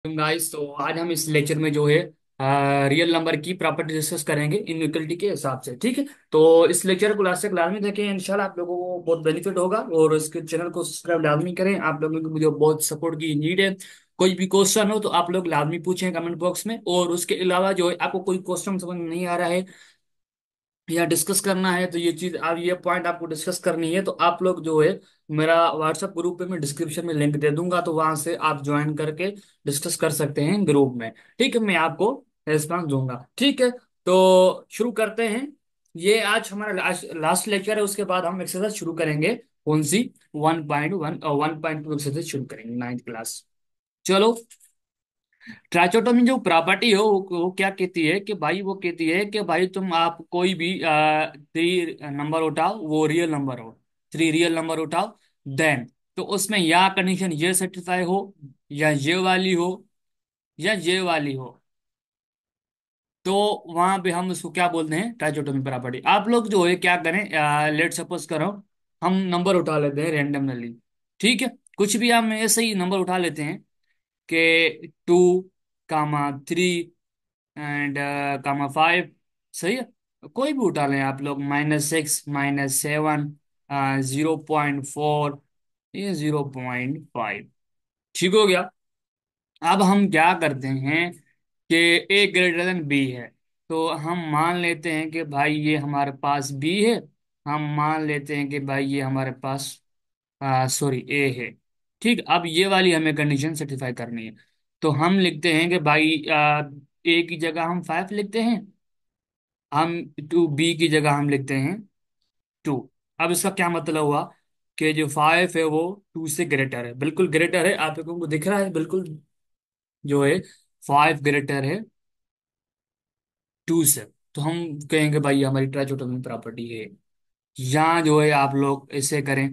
Guys, तो आज हम इस लेक्चर में जो है रियल नंबर की प्रॉपर्टी डिस्कस करेंगे इनइक्वलिटी के हिसाब से। ठीक है, तो इस लेक्चर को लास्ट तक लाजमी देखें, इंशाल्लाह आप लोगों को बहुत बेनिफिट होगा। और इसके चैनल को सब्सक्राइब लाजमी करें, आप लोगों को मुझे बहुत सपोर्ट की नीड है। कोई भी क्वेश्चन हो तो आप लोग लाजमी पूछें कमेंट बॉक्स में। और उसके अलावा जो है आपको कोई क्वेश्चन समझ में नहीं आ रहा है या डिस्कस करना है, तो ये चीज आप ये पॉइंट आपको डिस्कस करनी है, तो आप लोग जो है मेरा व्हाट्सएप ग्रुप पे मैं डिस्क्रिप्शन में लिंक दे दूंगा, तो वहां से आप ज्वाइन करके डिस्कस कर सकते हैं ग्रुप में। ठीक है, मैं आपको रिस्पॉन्स दूंगा। ठीक है, तो शुरू करते हैं। ये आज हमारा लास्ट लेक्चर है, उसके बाद हम एक्सरसाइज शुरू करेंगे। कौन सी? 1.1 1.2 एक्सरसाइज शुरू करेंगे, 9th क्लास। चलो, ट्राइचोटोमी जो प्रॉपर्टी हो वो क्या कहती है कि भाई, वो कहती है कि भाई तुम आप कोई भी थ्री नंबर उठाओ, वो रियल नंबर हो, थ्री रियल नंबर उठाओ, देन तो उसमें या कंडीशन ये सेटिस्फाई हो, या ये वाली हो, या ये वाली हो, तो वहां पे हम उसको क्या बोलते हैं? ट्राइचोटोमी प्रॉपर्टी। आप लोग जो है क्या करें, लेट सपोज करो हम नंबर उठा लेते हैं रेंडमली। ठीक है, कुछ भी हम ऐसे ही नंबर उठा लेते हैं कि 2, 3 एंड ,5। सही है, कोई भी उठा लें आप लोग, -6, -7, 0.4, ये 0.5। ठीक हो गया। अब हम क्या करते हैं कि ए ग्रेटर देन बी है, तो हम मान लेते हैं कि भाई ये हमारे पास बी है, हम मान लेते हैं कि भाई ये हमारे पास सॉरी ए है। ठीक, अब ये वाली हमें कंडीशन सेटिस्फाई करनी है, तो हम लिखते हैं कि भाई ए की जगह हम 5 लिखते हैं, हम टू बी की जगह हम लिखते हैं 2। अब इसका क्या मतलब हुआ कि जो 5 है वो 2 से ग्रेटर है, बिल्कुल ग्रेटर है। आप लोगों को दिख रहा है बिल्कुल, जो है 5 ग्रेटर है 2 से, तो हम कहेंगे भाई ये हमारी ट्राइचोटोमी प्रॉपर्टी है। यहाँ जो है आप लोग ऐसे करें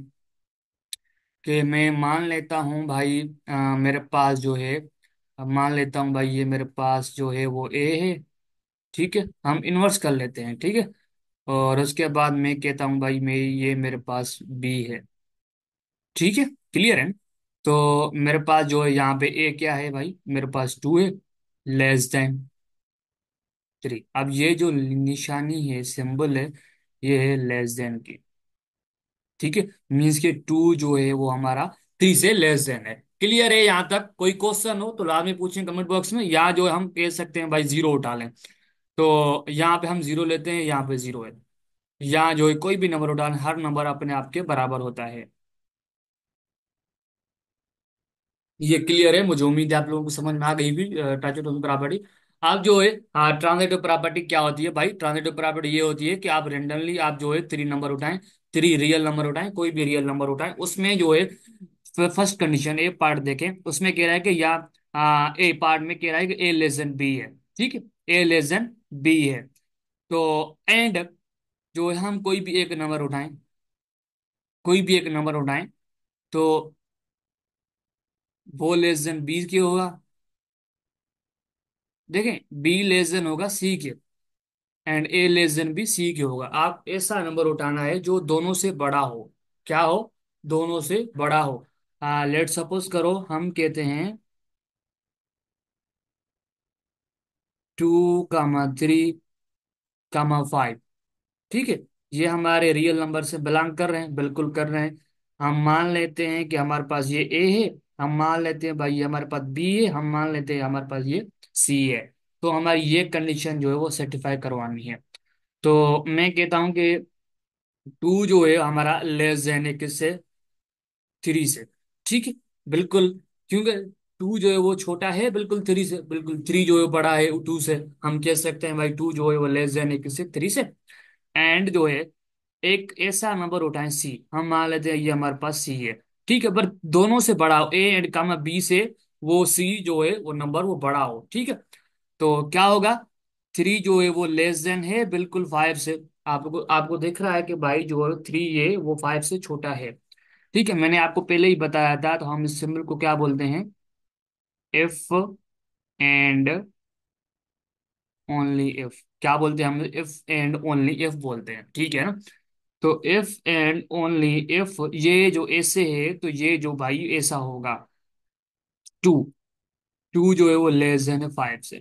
कि मैं मान लेता हूँ भाई, मेरे पास जो है, अब मान लेता हूँ भाई ये मेरे पास जो है वो ए है। ठीक है, हम इन्वर्स कर लेते हैं। ठीक है, और उसके बाद मैं कहता हूँ भाई मैं ये मेरे पास बी है। ठीक है, क्लियर है। तो मेरे पास जो है यहाँ पे ए क्या है भाई, मेरे पास 2 है, लेस देन 3। अब ये जो निशानी है, सिंबल है, ये है लेस देन की। ठीक है, मीन्स के 2 जो है वो हमारा 3 से लेस देन है। क्लियर है? यहाँ तक कोई क्वेश्चन हो तो लाजमी पूछें कमेंट बॉक्स में, या जो है हम कह सकते हैं भाई 0 उठा लें, तो यहाँ पे हम 0 लेते हैं, यहाँ पे 0 है। यहाँ जो है कोई भी नंबर उठा लें, हर नंबर अपने आप के बराबर होता है। ये क्लियर है, मुझे उम्मीद है आप लोगों को समझ में आ गई भी ट्रांजिटिव प्रॉपर्टी। आप जो है ट्रांजिटिव प्रॉपर्टी क्या होती है भाई? ट्रांजिटिव प्रॉपर्टी ये होती है कि आप रेंडमली आप जो है 3 नंबर उठाएं, 3 रियल नंबर उठाएं, कोई भी रियल नंबर उठाएं, उसमें जो है फर्स्ट कंडीशन ए पार्ट देखें, उसमें कह रहा है कि या ए पार्ट में कह रहा है कि ए लेस देन बी है। ठीक है, ए लेस देन बी है, तो एंड जो है हम कोई भी एक नंबर उठाएं, कोई भी एक नंबर उठाएं, तो वो लेस देन बी की होगा। देखें, बी लेस देन होगा C K, and A less than B C K होगा। आप ऐसा नंबर उठाना है जो दोनों से बड़ा हो। क्या हो? दोनों से बड़ा हो। लेट सपोज करो हम कहते हैं 2, 3, 5। ठीक है, ये हमारे रियल नंबर से बिलोंग कर रहे हैं, बिल्कुल कर रहे हैं। हम मान लेते हैं कि हमारे पास ये ए है, हम मान लेते हैं भाई ये हमारे पास बी है, हम मान लेते हैं हमारे पास ये सी है। तो हमारी ये कंडीशन जो है वो सेटिस्फाई करवानी है। तो मैं कहता हूं कि 2 जो है हमारा लेस देन है किससे? 3 से। ठीक है, बिल्कुल, क्योंकि 2 जो है वो छोटा है बिल्कुल 3 से, बिल्कुल 3 जो है बड़ा है 2 से। हम कह सकते हैं भाई 2 जो है वो लेस देन है किससे? 3 से। एंड जो है एक ऐसा नंबर उठाएं सी, हम मान लेते हैं ये हमारे पास सी है। ठीक है, पर दोनों से बड़ा हो, ए एंड कामा बी से, वो सी जो है वो नंबर वो बड़ा हो। ठीक है, तो क्या होगा? 3 जो है वो लेस देन है बिल्कुल 5 से। आपको आपको दिख रहा है कि भाई जो है 3 ये वो 5 से छोटा है। ठीक है, मैंने आपको पहले ही बताया था, तो हम इस सिंबल को क्या बोलते हैं? If and only if. क्या बोलते हैं हम? इफ एंड ओनली इफ बोलते हैं। ठीक है ना? तो इफ एंड ओनली इफ, ये जो ऐसे है तो ये जो भाई ऐसा होगा 2। टू जो है वो लेस देन है फाइव से।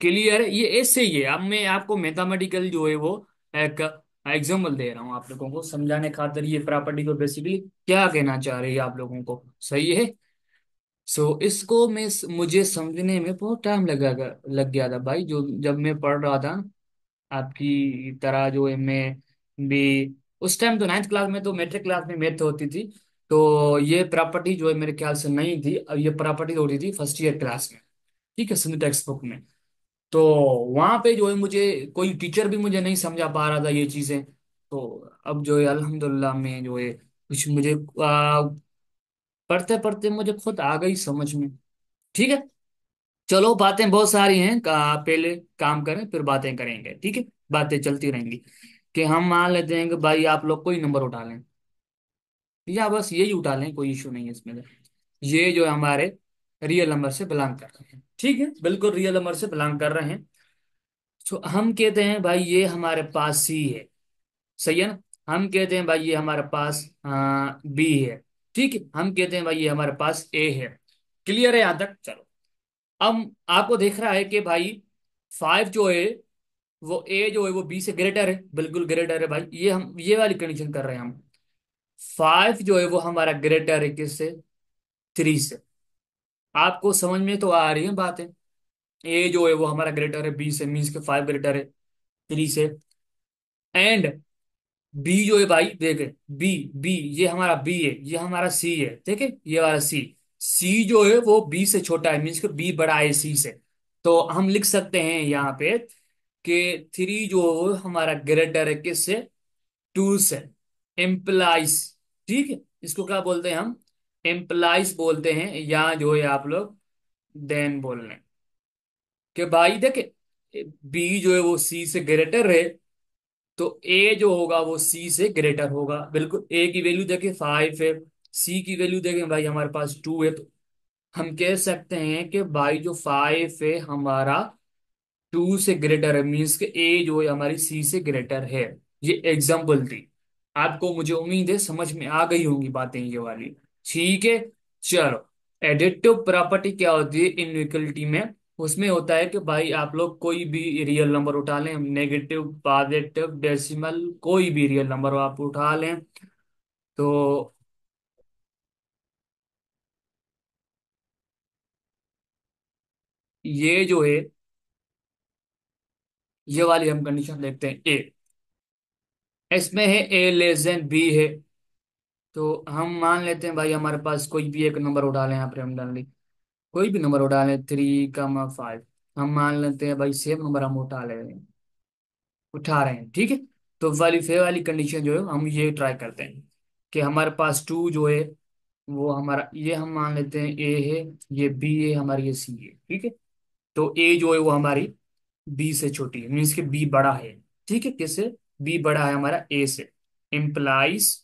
क्लियर है, ये ऐसे ही है। अब मैं आपको मैथमेटिकल जो है वो एक एग्जाम्पल दे रहा हूँ आप लोगों को समझाने खातिर, ये प्रॉपर्टी को बेसिकली क्या कहना चाह रही है आप लोगों को, सही है। सो इसको मुझे समझने में बहुत टाइम लग गया था भाई, जो जब मैं पढ़ रहा था आपकी तरह जो है मैं भी। उस टाइम तो नाइन्थ क्लास में, तो मैट्रिक क्लास में मैथ होती थी। तो ये प्रॉपर्टी जो है मेरे ख्याल से नहीं थी, अब ये प्रॉपर्टी होती थी फर्स्ट ईयर क्लास में, ठीक है, सिंध टेक्स्ट बुक में। तो वहां पे जो है मुझे कोई टीचर भी मुझे नहीं समझा पा रहा था ये चीजें। तो अब जो है अल्हम्दुलिल्लाह में जो है कुछ मुझे पढ़ते पढ़ते मुझे खुद आ गई समझ में। ठीक है, चलो बातें बहुत सारी हैं, पहले काम करें फिर बातें करेंगे, ठीक है। बातें चलती रहेंगी कि हम मान लेते हैं कि भाई आप लोग कोई नंबर उठा लें, या बस यही उठा लें, कोई इशू नहीं है इसमें। ये जो है हमारे रियल नंबर से बिलोंग कर रहे हैं, ठीक है, बिल्कुल रियल नंबर से बिलोंग कर रहे हैं। तो हम कहते हैं भाई ये हमारे पास सी है, सही है ना। हम कहते हैं भाई ये हमारे पास बी है, ठीक है। हम कहते हैं भाई ये हमारे पास ए है। क्लियर है यहां तक, चलो। अब आपको देख रहा है कि भाई फाइव जो है वो ए जो है वो बी से ग्रेटर है, बिल्कुल ग्रेटर है भाई, ये हम ये वाली कंडीशन कर रहे हैं हम। फाइव जो है वो हमारा ग्रेटर है किससे, थ्री से। आपको समझ में तो आ रही है बातें। ए जो है वो हमारा ग्रेटर है बी से, मीन्स के फाइव ग्रेटर है थ्री से। एंड बी जो है भाई देखे, बी बी ये हमारा बी है, ये हमारा सी है, ठीक है, ये वाला सी। सी जो है वो बी से छोटा है, मीन्स के बी बड़ा है सी से। तो हम लिख सकते हैं यहाँ पे कि थ्री जो है वो हमारा ग्रेटर है किससे, टू से। एम्प्लाइज, ठीक है, इसको क्या बोलते हैं हम, एम्प्लाइज बोलते हैं, या जो है आप लोग देन बोल रहे हैं कि भाई देखे बी जो है वो सी से ग्रेटर है, तो ए जो होगा वो सी से ग्रेटर होगा, बिल्कुल। ए की वैल्यू देखें फाइव है, सी की वैल्यू देखें भाई हमारे पास टू है, तो हम कह सकते हैं कि भाई जो फाइव है हमारा टू से ग्रेटर है, मीन्स के ए जो है हमारी सी से ग्रेटर है। ये एग्जाम्पल थी, आपको मुझे उम्मीद है समझ में आ गई होंगी बातें ये वाली, ठीक है। चलो, एडिटिव प्रॉपर्टी क्या होती है इनइक्वलिटी में, उसमें होता है कि भाई आप लोग कोई भी रियल नंबर उठा लें, नेगेटिव पॉजिटिव डेसिमल कोई भी रियल नंबर आप उठा लें, तो ये जो है ये वाली हम कंडीशन देखते हैं ए, इसमें है ए लेस देन बी है। तो हम मान लेते हैं भाई हमारे पास कोई भी एक नंबर उठा लें, यहाँ पर हम डाल ली कोई भी नंबर उठा लें, थ्री कमा फाइव। हम मान लेते हैं भाई सेम नंबर हम उठा रहे हैं, ठीक है। तो वाली फे वाली कंडीशन जो है हम ये ट्राई करते हैं कि हमारे पास टू जो है वो हमारा, ये हम मान लेते हैं ए है, ये बी है, हमारी ये सी है, ठीक है। तो ए जो है वो हमारी बी से छोटी है, मीन्स कि बी बड़ा है, ठीक है, किससे, बी बड़ा है हमारा ए से। इम्प्लाइज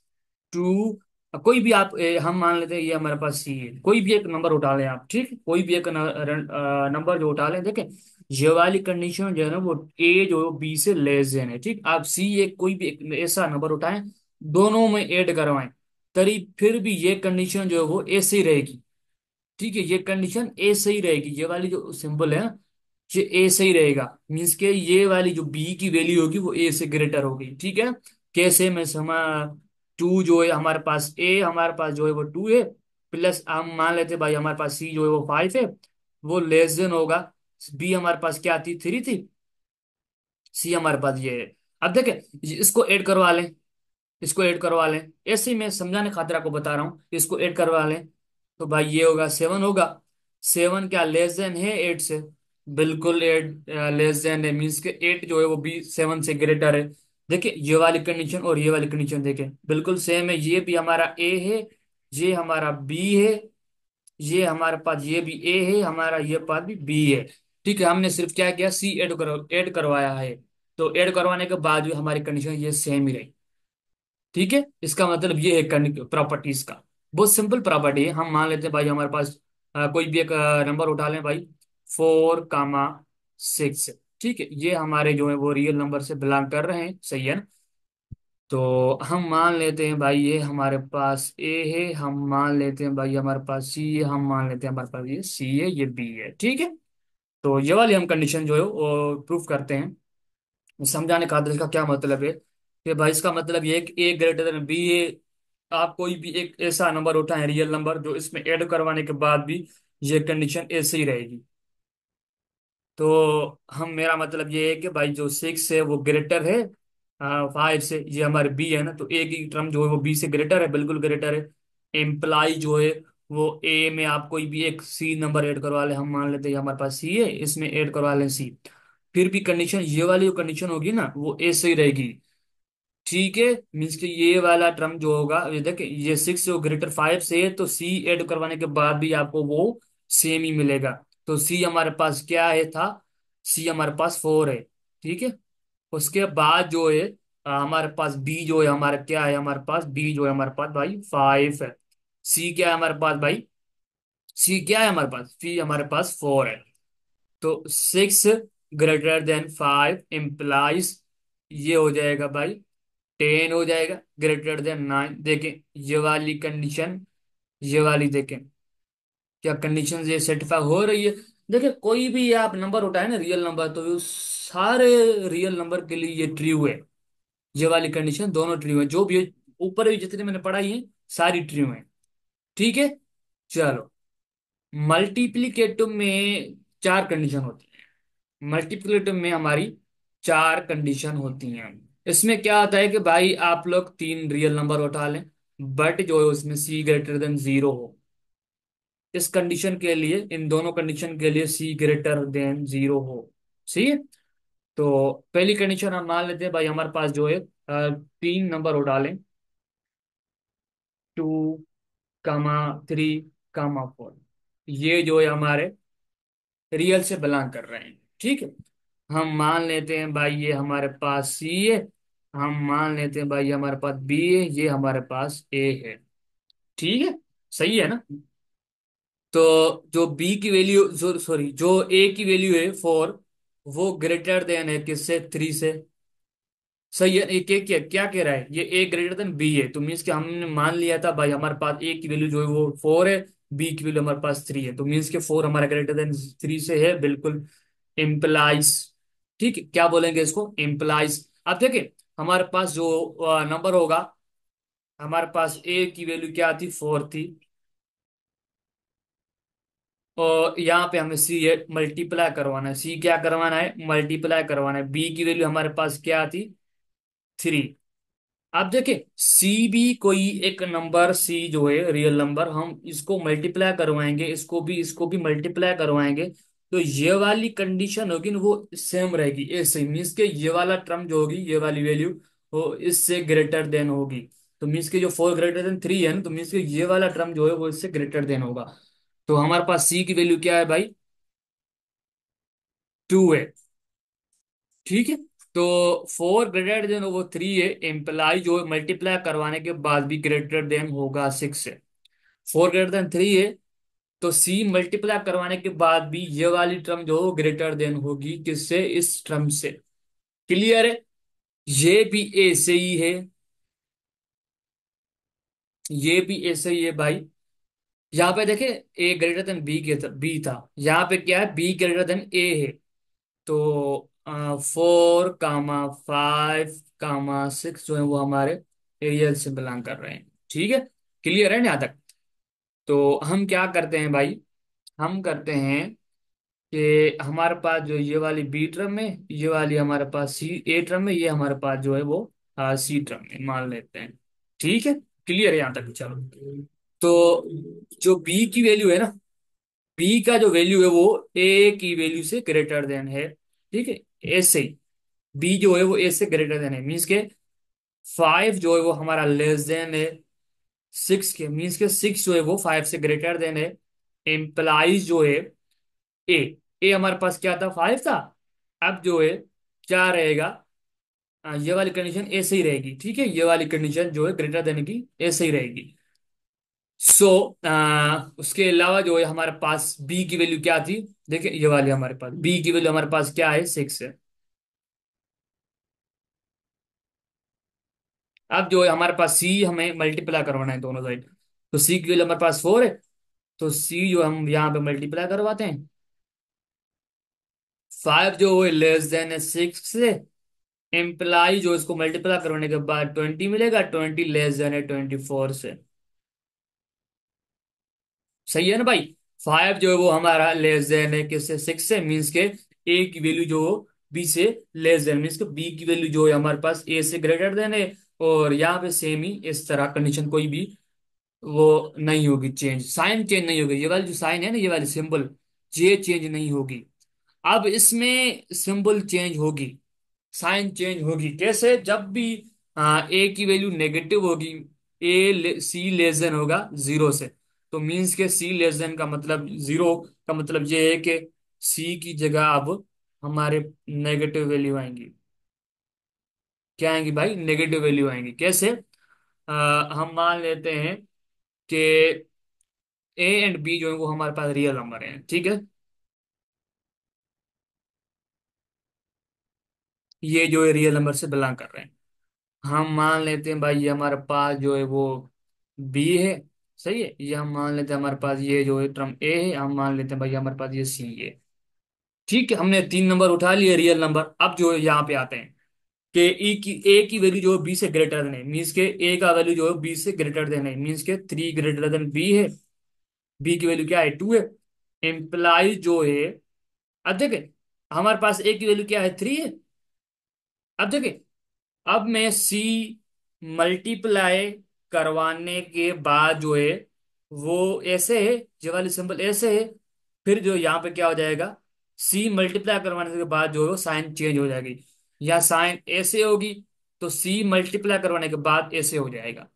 टू, कोई भी आप हम मान लेते हैं ये हमारे पास सी है, कोई भी एक नंबर उठा लें आप, ठीक है, कोई भी एक नंबर जो उठा लें, देखें ये वाली कंडीशन जो है ना वो ए जो बी से लेस देन है, ठीक। आप सी एक कोई भी एक ऐसा नंबर उठाएं, दोनों में ऐड करवाएं, तरी फिर भी ये कंडीशन जो है वो ऐसे ही रहेगी, ठीक है। ये कंडीशन ए से ही रहेगी, ये वाली जो सिंबल है ना, ये ए से ही रहेगा, मीन्स के ये वाली जो बी की वैल्यू होगी वो ए से ग्रेटर होगी, ठीक है। कैसे मैं समा, टू जो है हमारे पास, ए हमारे पास जो है वो टू है, प्लस हम मान लेते हैं भाई हमारे पास सी जो है वो फाइव है, वो लेस देन होगा, बी हमारे पास क्या थी, थ्री थी, सी हमारे पास ये है। अब देखें इसको ऐड करवा लें, इसको ऐड करवा लें, ऐसे ही मैं समझाने खातिर आपको बता रहा हूँ, इसको ऐड करवा लें तो भाई ये होगा सेवन होगा। सेवन क्या लेस देन है एट से, बिल्कुल एट लेस देन है, मीन्स के एट जो है वो भी सेवन से ग्रेटर है। देखिए ये वाली कंडीशन और ये वाली कंडीशन देखें बिल्कुल सेम है, ये भी हमारा ए है, ये हमारा बी है, ये हमारे पास ये भी ए है, हमारा ये पास भी बी है, ठीक है। हमने सिर्फ क्या किया, सी ऐड करवाया है, तो ऐड करवाने के बाद भी हमारी कंडीशन ये सेम ही रही, ठीक है। इसका मतलब ये है प्रॉपर्टीज का, बहुत सिंपल प्रॉपर्टी है। हम मान लेते हैं भाई हमारे पास कोई भी एक नंबर उठा लें भाई, फोर कामा सिक्स, ठीक है, ये हमारे जो है वो रियल नंबर से बिलोंग कर रहे हैं, सही है ना। तो हम मान लेते हैं भाई ये हमारे पास ए है, हम मान लेते हैं भाई हमारे पास सी है, हम मान लेते हैं हमारे पास ये सी है, ये बी है, ठीक है। तो ये वाली हम कंडीशन जो है वो प्रूफ करते हैं। समझाने का इसका क्या मतलब है कि भाई इसका मतलब ये है कि ए ग्रेटर देन बी है। आप कोई भी एक ऐसा नंबर उठाएं, रियल नंबर, जो इसमें ऐड करवाने के बाद भी ये कंडीशन ऐसे ही रहेगी। तो हम मेरा मतलब ये है कि भाई जो सिक्स है वो ग्रेटर है फाइव से, ये हमारे बी है ना, तो ए की टर्म जो है वो बी से ग्रेटर है, बिल्कुल ग्रेटर है। एम्प्लाई जो है वो ए में आप कोई भी एक सी नंबर ऐड करवा ले, हम मान लेते हैं हमारे पास सी है, इसमें ऐड करवा लें सी, फिर भी कंडीशन ये वाली जो कंडीशन होगी ना वो ऐसे ही रहेगी। ठीक है, मीन्स कि ये वाला टर्म जो होगा, ये देखे ये सिक्स जो ग्रेटर फाइव से है, तो सी ऐड करवाने के बाद भी आपको वो सेम ही मिलेगा। तो सी हमारे पास क्या है था, सी हमारे पास फोर है, ठीक है। उसके बाद जो है हमारे पास बी जो है, हमारा क्या है, हमारे पास बी जो है हमारे पास भाई फाइव है। सी क्या है हमारे पास भाई, सी क्या है हमारे पास, सी हमारे पास फोर है। तो six greater than five implies ये हो जाएगा भाई टेन हो जाएगा, ग्रेटर देन नाइन। देखें ये वाली कंडीशन, ये वाली देखें क्या कंडीशन ये सेटिस्फाई हो रही है। देखिए कोई भी आप नंबर उठाए ना रियल नंबर, तो ये सारे रियल नंबर के लिए ये ट्रू है। ये वाली कंडीशन दोनों ट्रू है, जो भी ऊपर भी जितने मैंने पढ़ाई है सारी ट्रू है, ठीक है। चलो, मल्टीप्लीकेटिव में चार कंडीशन होती है। मल्टीप्लिकेटिव में हमारी चार कंडीशन होती हैं। इसमें क्या होता है कि भाई आप लोग तीन रियल नंबर उठा लें, बट जो है उसमें सी ग्रेटर देन जीरो हो। इस कंडीशन के लिए, इन दोनों कंडीशन के लिए सी ग्रेटर देन जीरो हो, सही है। तो पहली कंडीशन हम मान लेते हैं भाई हमारे पास जो है तीन नंबर उठा लें, two comma three comma four, ये जो है हमारे रियल से बिलोंग कर रहे हैं, ठीक है। हम मान लेते हैं भाई ये हमारे पास सी है, हम मान लेते हैं भाई हमारे पास बी है, ये हमारे पास ए है, ठीक है। सही है ना। तो जो बी की वैल्यू, जो सॉरी जो ए की वैल्यू है फोर, वो ग्रेटर देन है किससे, थ्री से। सही है। एक क्या क्या कह रहा है, ये ए ग्रेटर देन बी है, तो मीन्स कि हमने मान लिया था भाई हमारे पास ए की वैल्यू जो है वो फोर है, बी की वैल्यू हमारे पास थ्री है, तो मीन्स कि फोर हमारा ग्रेटर देन थ्री से है, बिल्कुल इम्प्लाइज। ठीक है, क्या बोलेंगे इसको, इम्प्लाइज। अब देखिए हमारे पास जो नंबर होगा, हमारे पास ए की वैल्यू क्या थी, फोर थी, और यहाँ पे हमें सी है मल्टीप्लाई करवाना है, सी क्या करवाना है, मल्टीप्लाई करवाना है। बी की वैल्यू हमारे पास क्या थी, थ्री। आप देखें सी भी कोई एक नंबर, सी जो है रियल नंबर, हम इसको मल्टीप्लाई करवाएंगे, इसको भी मल्टीप्लाई करवाएंगे, तो ये वाली कंडीशन होगी ना वो सेम रहेगी, ऐसे मीन्स के ये वाला टर्म जो होगी, ये वाली वैल्यू वो इससे ग्रेटर देन होगी। तो मीन्स के जो फोर ग्रेटर देन थ्री है ना, तो मीन्स के ये वाला टर्म जो है वो इससे ग्रेटर देन होगा। तो हमारे पास सी की वैल्यू क्या है भाई, टू है, ठीक है। तो फोर ग्रेटर देन वो थ्री है, एम्प्लाई जो मल्टीप्लाई करवाने के बाद भी ग्रेटर देन होगा सिक्स है। फोर ग्रेटर देन थ्री है, तो सी मल्टीप्लाई करवाने के बाद भी ये वाली टर्म जो ग्रेटर देन होगी किससे, इस टर्म से। क्लियर है। ये भी ऐसे ही है, ये भी ऐसे ही है भाई। यहाँ पे देखे ए ग्रेटर देन बी के बी था, यहाँ पे क्या है, बी ग्रेटर देन ए है। तो four comma five comma six जो है वो हमारे एरियल से बिलोंग कर रहे हैं, ठीक है। क्लियर है ना यहाँ तक। तो हम क्या करते हैं भाई, हम करते हैं कि हमारे पास जो ये वाली बी ट्रम है, ये वाली हमारे पास सी ए ट्रम है, ये हमारे पास जो है वो सी ट्रम है, मान लेते हैं, ठीक है। क्लियर है यहाँ तक, चलो। तो जो बी की वैल्यू है ना, बी का जो वैल्यू है वो ए की वैल्यू से ग्रेटर देन है, ठीक है। ऐसे ही बी जो है वो ए से ग्रेटर देन है, मीन्स के फाइव जो है वो हमारा लेस देन है सिक्स के, मीन्स के सिक्स जो है वो फाइव से ग्रेटर देन है। एम्प्लाइज जो है ए, ए हमारे पास क्या था, फाइव था। अब जो है क्या रहेगा, ये वाली कंडीशन ऐसे ही रहेगी, ठीक है। ये वाली कंडीशन जो है ग्रेटर देन की ऐसे ही रहेगी। सो उसके अलावा जो है हमारे पास बी की वैल्यू क्या थी, देखिए ये वाली हमारे पास बी की वैल्यू हमारे पास क्या है, सिक्स है। अब जो है हमारे पास सी हमें मल्टीप्लाई करवाना है दोनों साइड। तो सी की वैल्यू हमारे पास 4 है। तो सी जो हम यहाँ पे मल्टीप्लाई करवाते हैं, 5 जो है लेस देन है 6 से। एम्प्लाई जो इसको मल्टीप्लाई करवाने के बाद 20 मिलेगा, 20 लेस देन है 24 से। सही है ना भाई। 5 जो है वो हमारा लेस देन है किससे, 6 से, मीन्स के ए की वैल्यू जो बी से लेस देन, मीन्स के बी की वैल्यू जो है हमारे पास ए से ग्रेटर देन है। और यहाँ पे सेम ही इस तरह कंडीशन कोई भी वो नहीं होगी, चेंज साइन चेंज नहीं होगी, ये वाली जो साइन है ना, ये वाली सिंबल, ये चेंज नहीं होगी। अब इसमें सिंबल चेंज होगी, साइन चेंज होगी। कैसे? जब भी ए की वैल्यू नेगेटिव होगी, सी लेस देन होगा जीरो से। तो मीन्स के सी लेस देन का मतलब जीरो, का मतलब ये है कि सी की जगह अब हमारे नेगेटिव वैल्यू आएंगी। क्या आएंगी भाई? नेगेटिव वैल्यू आएंगी। कैसे? हम मान लेते हैं कि ए एंड बी जो है वो हमारे पास रियल नंबर है, ठीक है। ये जो है रियल नंबर से बिलोंग कर रहे हैं। हम मान लेते हैं भाई ये हमारे पास जो है वो बी है। सही है। ये हम मान लेते हैं हमारे पास ये जो है टर्म ए है, हम मान लेते हैं भाई हमारे पास ये सी है। ठीक है, हमने 3 नंबर उठा लिए रियल नंबर। अब जो है यहाँ पे आते हैं कि ए की वैल्यू जो है बी से ग्रेटर देन है, मीन्स के ए का वैल्यू जो है बी से ग्रेटर देन है, मीन्स के 3 ग्रेटर देन बी है। बी की वैल्यू क्या है? 2 है। एम्प्लाई जो है, अब देखें हमारे पास ए की वैल्यू क्या है? 3 है। अब देखें, अब मैं सी मल्टीप्लाई करवाने के बाद जो है वो ऐसे है, ये वाली सिंबल ऐसे है। फिर जो यहाँ पे क्या हो जाएगा, सी मल्टीप्लाई करवाने के बाद जो है साइन चेंज हो जाएगी, या साइन ऐसे होगी, तो सी मल्टीप्लाई करवाने के बाद ऐसे हो जाएगा।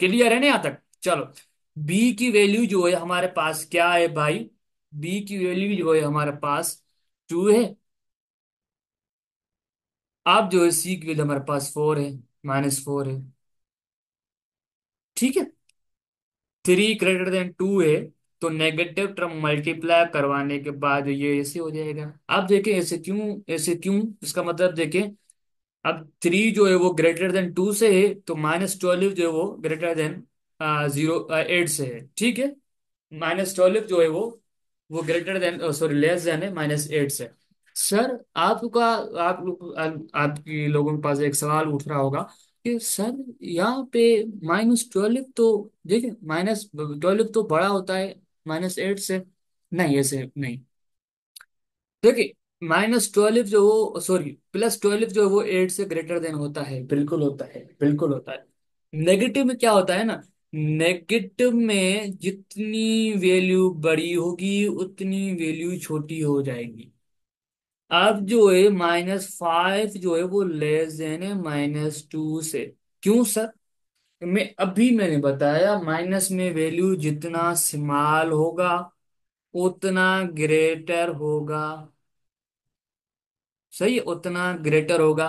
क्लियर है ना यहाँ तक? चलो, बी की वैल्यू जो है हमारे पास क्या है भाई? बी की वैल्यू जो है हमारे पास 2 है। अब जो है सी की वैल्यू हमारे पास 4 है, -4 है। ठीक है। 3 ग्रेटर देन 2 है। तो नेगेटिव टर्म मल्टीप्लाई करवाने के बाद ये ऐसे हो जाएगा। अब देखें ऐसे क्यों, ऐसे क्यों, इसका मतलब देखें, अब 3 जो है वो ग्रेटर देन 2 से है, तो -12 जो है वो ग्रेटर देन 8 से है। ठीक है। -12 जो है वो greater than, sorry less than है -8 से। सर आपका, आप लोग आपकी लोगों के पास एक सवाल उठ रहा होगा कि सर यहाँ पे -12 तो, देखिए -12 तो बड़ा होता है -8 से। नहीं, ऐसे नहीं। देखिए -12 जो वो, सॉरी +12 जो है वो 8 से ग्रेटर देन होता है, बिल्कुल होता है, बिल्कुल होता है। नेगेटिव में क्या होता है ना, नेगेटिव में जितनी वैल्यू बड़ी होगी उतनी वैल्यू छोटी हो जाएगी। अब जो है -5 जो है वो लेस देन है -2 से। क्यों सर? मैंने बताया, माइनस में वैल्यू जितना स्मॉल होगा उतना ग्रेटर होगा। सही है, उतना ग्रेटर होगा।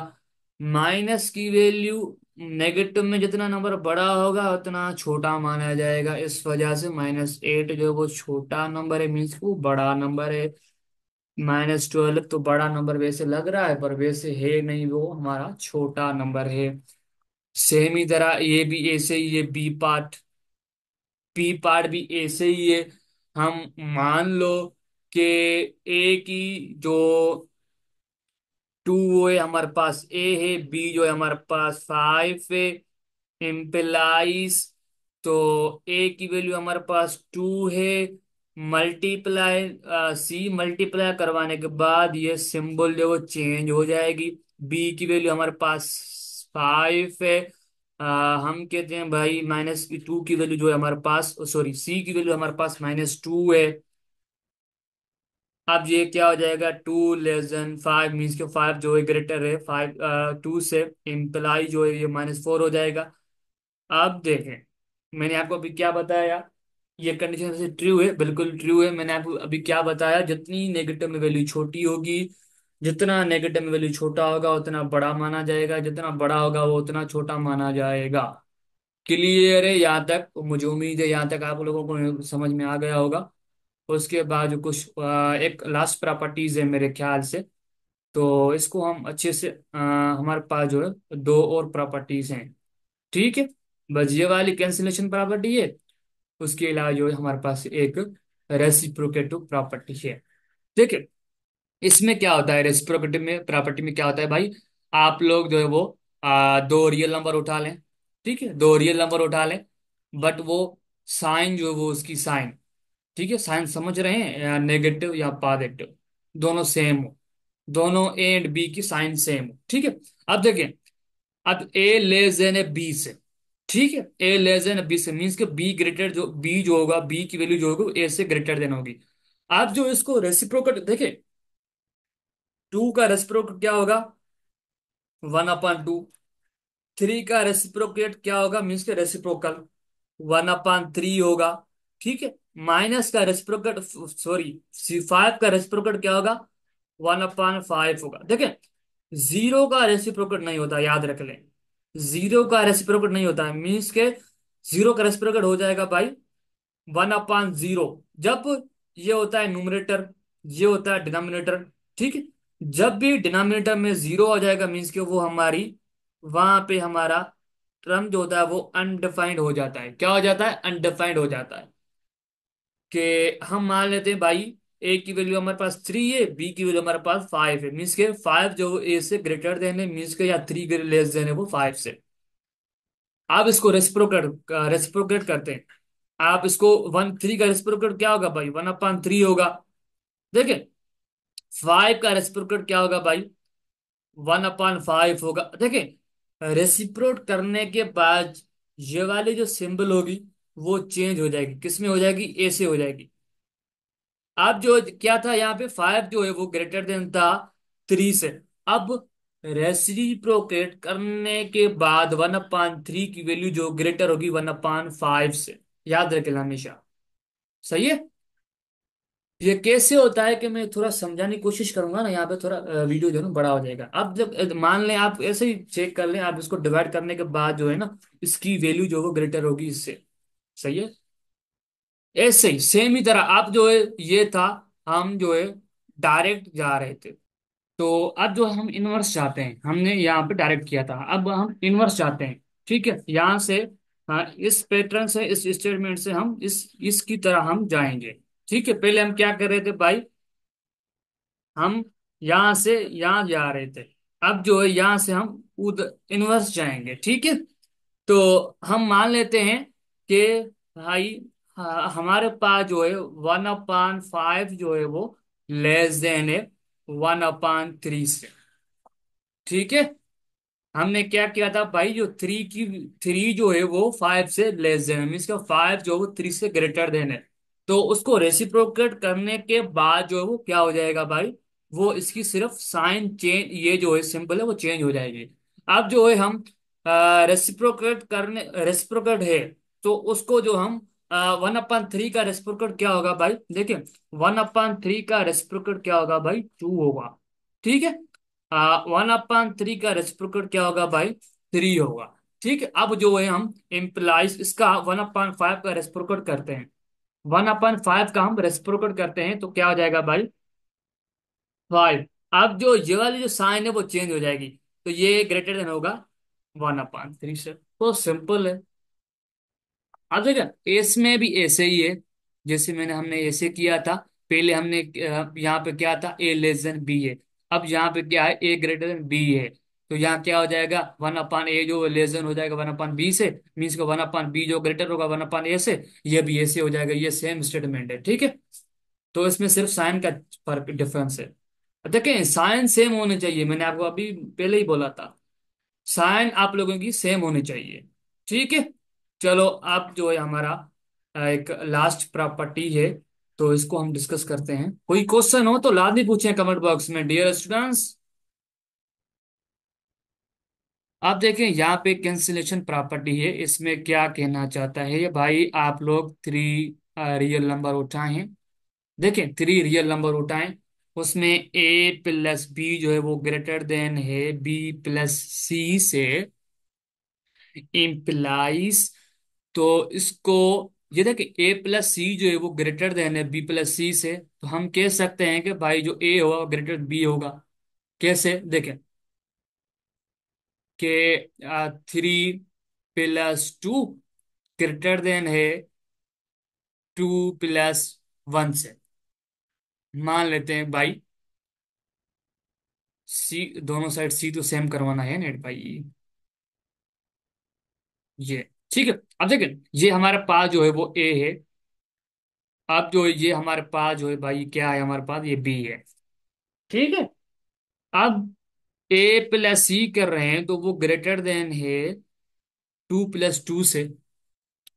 माइनस की वैल्यू, नेगेटिव में जितना नंबर बड़ा होगा उतना छोटा माना जाएगा। इस वजह से -8 जो है वो छोटा नंबर है, मीन्स वो बड़ा नंबर है। -12 तो बड़ा नंबर वैसे लग रहा है, पर वैसे है नहीं, वो हमारा छोटा नंबर है। सेम ही तरह ये भी ऐसे ही है, बी पार्ट भी ऐसे ही है। हम मान लो कि ए की जो 2 है हमारे पास, ए है, बी जो है हमारे पास 5 है, इम्प्लाइज, तो ए की वैल्यू हमारे पास 2 है। मल्टीप्लाई, सी मल्टीप्लाई करवाने के बाद ये सिंबल जो वो चेंज हो जाएगी। बी की वैल्यू हमारे पास 5 है। हम कहते हैं भाई -2 की वैल्यू जो है हमारे पास, सॉरी सी की वैल्यू हमारे पास -2 है। अब ये क्या हो जाएगा, 2 <5 मीन्स के 5 जो है ग्रेटर है 2 से। इम्प्लाई जो है ये -4 हो जाएगा। अब देखें, मैंने आपको अभी क्या बताया, ये कंडीशन से ट्रू है, बिल्कुल ट्रू है। मैंने आपको अभी क्या बताया, जितनी नेगेटिव में वैल्यू छोटी होगी, जितना नेगेटिव में वैल्यू छोटा होगा उतना बड़ा माना जाएगा, जितना बड़ा होगा वो उतना छोटा माना जाएगा। क्लियर है यहाँ तक? मुझे उम्मीद है यहाँ तक आप लोगों को समझ में आ गया होगा। उसके बाद जो कुछ एक लास्ट प्रॉपर्टीज है मेरे ख्याल से, तो इसको हम अच्छे से, हमारे पास जो है 2 और प्रॉपर्टीज हैं। ठीक है, बस ये वाली कैंसिलेशन प्रॉपर्टी है। उसके अलावा जो है हमारे पास एक रेसिप्रोकेटिव प्रॉपर्टी है। देखिए, इसमें क्या होता है, रेसिप्रोकेटिव में प्रॉपर्टी में क्या होता है भाई, आप लोग जो है वो दो रियल नंबर उठा लें। ठीक है, दो रियल नंबर उठा लें, बट वो साइन जो है वो उसकी साइन, ठीक है, साइन समझ रहे हैं, या नेगेटिव या पॉजिटिव, दोनों सेम हो, दोनों ए एंड बी की साइन सेम हो। ठीक है, अब देखिए, अब ए लेस देन ए बी से, ठीक है, ए लेस देन बी से मीन्स के बी ग्रेटर, जो बी जो होगा, बी की वैल्यू जो होगी ए से ग्रेटर देन होगी। आप जो इसको रेसिप्रोकल देखें, टू का रेसिप्रोकल क्या होगा, 1/2। थ्री का रेसिप्रोकेट क्या होगा, मीन्स के रेसिप्रोकल 1/3 होगा। ठीक है, माइनस का रेसिप्रोकेट, सॉरी, फाइव का रेसिप्रोकेट क्या होगा, 1/5 होगा। देखें, जीरो का रेसिप्रोकेट नहीं होता, याद रख लें, जीरो का रेसिप्रोकेट नहीं होता है, मीन्स के जीरो का रेसिप्रोकेट हो जाएगा भाई 1/0, जब ये होता है न्यूमरेटर, ये होता है डिनोमिनेटर। ठीक है, जब भी डिनोमिनेटर में जीरो आ जाएगा मीन्स के वो हमारी, वहां पे हमारा टर्म जो होता है वो अनडिफाइंड हो जाता है। क्या हो जाता है, अनडिफाइंड हो जाता है। कि हम मान लेते हैं भाई, ए की वैल्यू हमारे पास 3 है, बी की वैल्यू हमारे पास 5 है, मीन्स के 5 जो ए से ग्रेटर देन है, मीन्स के या 3 लेस देन है वो 5 से। आप इसको रेसिप्रोकेट करते हैं, आप इसको 1/3 का रेसिप्रोकेट क्या होगा भाई, 1/3 होगा। देखिए, 5 का रेसिप्रोकेट क्या होगा भाई, 1/5 होगा। देखिए, रेसिप्रोकेट करने के बाद ये वाली जो सिंबल होगी वो चेंज हो जाएगी, किसमें हो जाएगी, ए से हो जाएगी। अब जो क्या था यहाँ पे, 5 जो है वो ग्रेटर देन था 3 से। अब रेसिप्रोकेट करने के बाद 1/3 की वैल्यू जो ग्रेटर होगी 1/5 से, याद रखें हमेशा। सही है। ये कैसे होता है कि मैं थोड़ा समझाने की कोशिश करूंगा ना, यहाँ पे थोड़ा वीडियो जो है ना बड़ा हो जाएगा। अब जब मान लें, आप ऐसे ही चेक कर लें, आप इसको डिवाइड करने के बाद जो है ना, इसकी वैल्यू जो है वो ग्रेटर होगी इससे। सही है, ऐसे ही सेम ही तरह आप जो है, ये था, हम जो है डायरेक्ट जा रहे थे, तो अब जो हम इनवर्स चाहते हैं, हमने यहाँ पे डायरेक्ट किया था, अब हम इनवर्स चाहते हैं। ठीक है, यहाँ से, हाँ, इस पैटर्न से, इस स्टेटमेंट से हम इसकी तरह हम जाएंगे। ठीक है, पहले हम क्या कर रहे थे भाई, हम यहां से यहां जा रहे थे, अब जो है यहां से हम उधर इनवर्स जाएंगे। ठीक है, तो हम मान लेते हैं कि भाई, हमारे पास जो है 1/5 जो है वो लेस देन है 1/3 से। ठीक है, हमने क्या किया था भाई, जो थ्री जो है वो 5 से लेस देन है, मीन्स का 5 जो है वो 3 से ग्रेटर देन है। तो उसको रेसिप्रोकेट करने के बाद जो है वो क्या हो जाएगा भाई, वो इसकी सिर्फ साइन चेंज, ये जो है सिंबल है वो चेंज हो जाएगी। अब जो है हम रेसिप्रोकेट है, तो उसको जो हम 1/3 का रेसिप्रोकेट क्या होगा भाई, देखिए, 1/3 का रेसिप्रोकेट क्या होगा भाई, 2 होगा। ठीक है, 1/3 का रेसिप्रोकेट क्या होगा भाई, 3 होगा। ठीक है, अब जो है हम इम्प्लाइज इसका 1/5 का रेसिप्रोकेट करते हैं, 1/5 का हम रेसिप्रोकेट करते हैं तो क्या हो जाएगा भाई, 5। अब जो ये वाली जो साइन है वो चेंज हो जाएगी, तो ये ग्रेटर देन होगा 1/3 से। तो सिंपल है। अब देखिए, इसमें भी ऐसे ही है, जैसे हमने ऐसे किया था। पहले हमने यहाँ पे क्या था, ए लेस देन बी है, अब यहाँ पे क्या है, ए ग्रेटर देन बी है। तो यहाँ क्या हो जाएगा, 1/a जो लेस देन हो जाएगा 1/b से, मीन्स का 1/b जो ग्रेटर होगा 1/a से, ये भी ऐसे हो जाएगा, ये सेम स्टेटमेंट है। ठीक है, तो इसमें सिर्फ साइन का फर्क, डिफरेंस है। देखें, साइन सेम होने चाहिए, मैंने आपको अभी पहले ही बोला था, साइन आप लोगों की सेम होनी चाहिए। ठीक है, चलो, अब जो है हमारा एक लास्ट प्रॉपर्टी है, तो इसको हम डिस्कस करते हैं। कोई क्वेश्चन हो तो लाजमी पूछें कमेंट बॉक्स में, डियर स्टूडेंट्स। आप देखें, यहाँ पे कैंसिलेशन प्रॉपर्टी है, इसमें क्या कहना चाहता है ये भाई, आप लोग थ्री रियल नंबर उठाएं। देखें, थ्री रियल नंबर उठाएं, उसमें ए प्लस बी जो है वो ग्रेटर देन है बी प्लस सी से, इम्प्लाइज, तो इसको, ये देखिए, ए प्लस सी जो है वो ग्रेटर देन है बी प्लस सी से, तो हम कह सकते हैं कि भाई जो ए होगा वो ग्रेटर बी होगा। कैसे, देखें कि थ्री +2 ग्रेटर देन है 2+1 से। मान लेते हैं भाई सी, दोनों साइड सी तो सेम करवाना है नेट भाई। ये ठीक है। अब देखें, ये हमारे पास जो है वो ए है। अब जो ये हमारे पास जो है भाई क्या है, हमारे पास ये बी है। ठीक है। अब ए प्लस सी कर रहे हैं तो वो ग्रेटर देन है 2+2 से।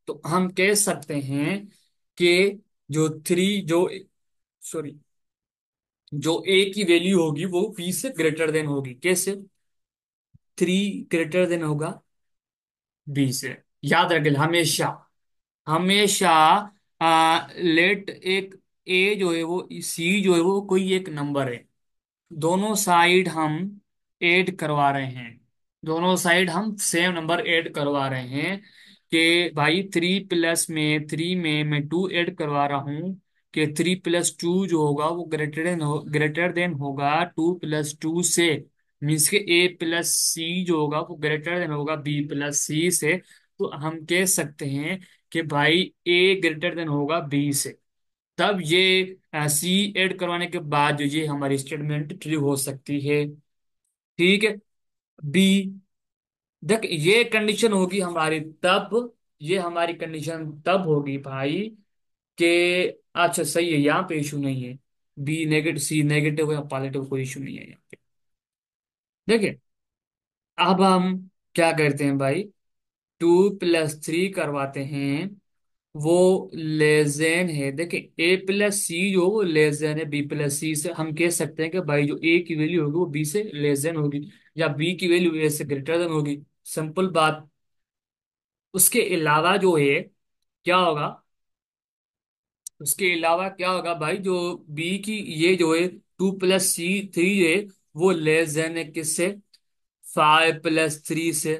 तो हम कह सकते हैं कि जो थ्री जो सॉरी जो ए की वैल्यू होगी वो बी से ग्रेटर देन होगी। कैसे? 3 ग्रेटर देन होगा बी से। याद रखें हमेशा, हमेशा लेट एक ए जो है वो सी जो है वो कोई एक नंबर है। दोनों साइड हम ऐड करवा रहे हैं, दोनों साइड हम सेम नंबर ऐड करवा रहे हैं कि भाई 3 में मैं 2 ऐड करवा रहा हूँ कि 3+2 जो होगा वो ग्रेटर देन होगा 2+2 से। मीन्स के ए प्लस सी जो होगा वो ग्रेटर देन होगा बी प्लस सी से। तो हम कह सकते हैं कि भाई ए ग्रेटर देन होगा बी से। तब ये सी ऐड करवाने के बाद जो ये हमारी स्टेटमेंट ट्रू हो सकती है। ठीक है। बी, देख ये कंडीशन होगी हमारी तब, ये हमारी कंडीशन तब होगी भाई कि अच्छा सही है, यहाँ पे इशू नहीं है। बी नेगेटिव, सी नेगेटिव या पॉजिटिव, कोई इशू नहीं है यहाँ पे। देखिए, अब हम क्या करते हैं भाई, 2+3 करवाते हैं, वो लेजेन है। देखिए ए प्लस सी जो वो लेजेन है बी प्लस सी से। हम कह सकते हैं कि भाई जो ए की वैल्यू होगी वो बी से लेजेन होगी, या बी की वैल्यू ए से ग्रेटर देन होगी। सिंपल बात। उसके अलावा जो है क्या होगा, उसके अलावा क्या होगा भाई, जो बी की ये जो है 2+3 है, वो लेजेन है किससे, 5+3 से।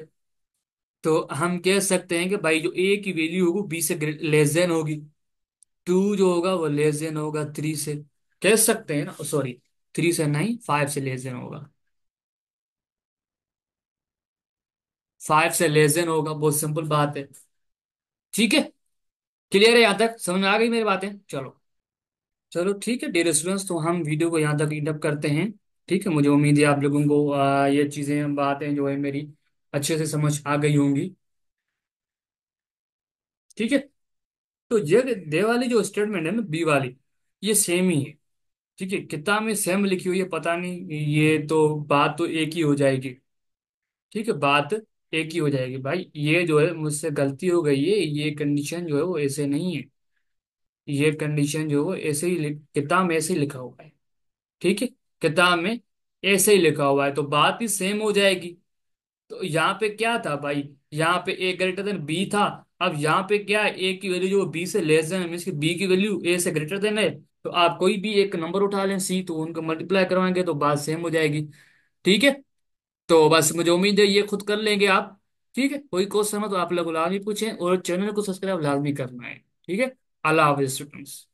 तो हम कह सकते हैं कि भाई जो ए की वैल्यू होगी बी से लेजेन होगी। 2 जो होगा वो लेस देन होगा 3 से। कह सकते हैं ना, सॉरी 3 से नहीं, 5 से लेस देन होगा। 5 से लेस देन होगा, बहुत सिंपल बात है। ठीक है। क्लियर है? यहां तक समझ में आ गई मेरी बातें? चलो, चलो ठीक है डियर स्टूडेंट्स, तो हम वीडियो को यहाँ तक एंड करते हैं। ठीक है, मुझे उम्मीद है आप लोगों को ये चीजें बातें जो है मेरी अच्छे से समझ आ गई होंगी। ठीक है। तो ये दे वाली जो स्टेटमेंट है ना, बी वाली, ये सेम ही है। ठीक है, किताब में सेम लिखी हुई है पता नहीं, ये तो बात तो एक ही हो जाएगी। ठीक है, बात एक ही हो जाएगी भाई। ये जो है मुझसे गलती हो गई है, ये कंडीशन जो है वो ऐसे नहीं है। ये कंडीशन जो है वो ऐसे ही किताब में ऐसे ही लिखा हुआ है। ठीक है, किताब में ऐसे ही लिखा हुआ है तो बात ही सेम हो जाएगी। तो यहाँ पे क्या था भाई, यहाँ पे ए ग्रेटर देन बी था। अब यहाँ पे क्या है, ए की वैल्यू जो बी से लेस देन है, मीन्स की बी की वैल्यू ए से ग्रेटर देन है। तो आप कोई भी एक नंबर उठा लें सी, तो उनको मल्टीप्लाई करवाएंगे तो बात सेम हो जाएगी। ठीक है। तो बस मुझे उम्मीद है ये खुद कर लेंगे आप। ठीक है, कोई क्वेश्चन हो तो आप लोग लाजमी पूछें, और चैनल को सब्सक्राइब लाजमी करना है। ठीक है। अल्लाह हाफिज स्टूडेंट्स।